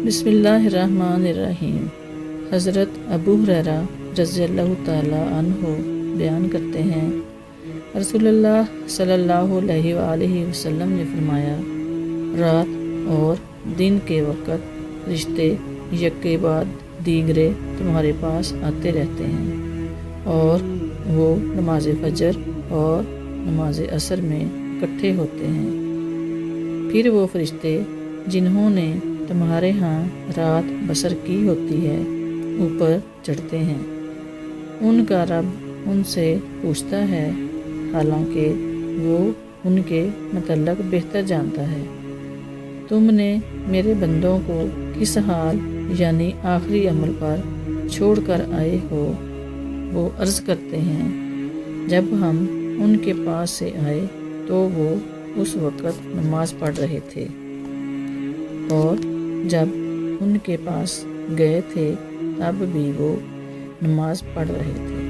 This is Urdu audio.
بسم اللہ الرحمن الرحیم۔ حضرت ابو ہریرہ رضی اللہ تعالیٰ عنہ بیان کرتے ہیں، رسول اللہ صلی اللہ علیہ وآلہ وسلم نے فرمایا، رات اور دن کے وقت رشتے یکے بعد دیگرے تمہارے پاس آتے رہتے ہیں، اور وہ نماز فجر اور نماز عصر میں اکٹھے ہوتے ہیں۔ پھر وہ فرشتے جنہوں نے تمہارے ہاں رات بسر کی ہوتی ہے اوپر چڑھتے ہیں۔ ان کا رب ان سے پوچھتا ہے، حالانکہ وہ ان کے متعلق بہتر جانتا ہے، تم نے میرے بندوں کو کس حال یعنی آخری عمل پر چھوڑ کر آئے ہو؟ وہ عرض کرتے ہیں، جب ہم ان کے پاس سے آئے تو وہ اس وقت نماز پڑھ رہے تھے، اور جب ان کے پاس گئے تھے تب بھی وہ نماز پڑھ رہے تھے۔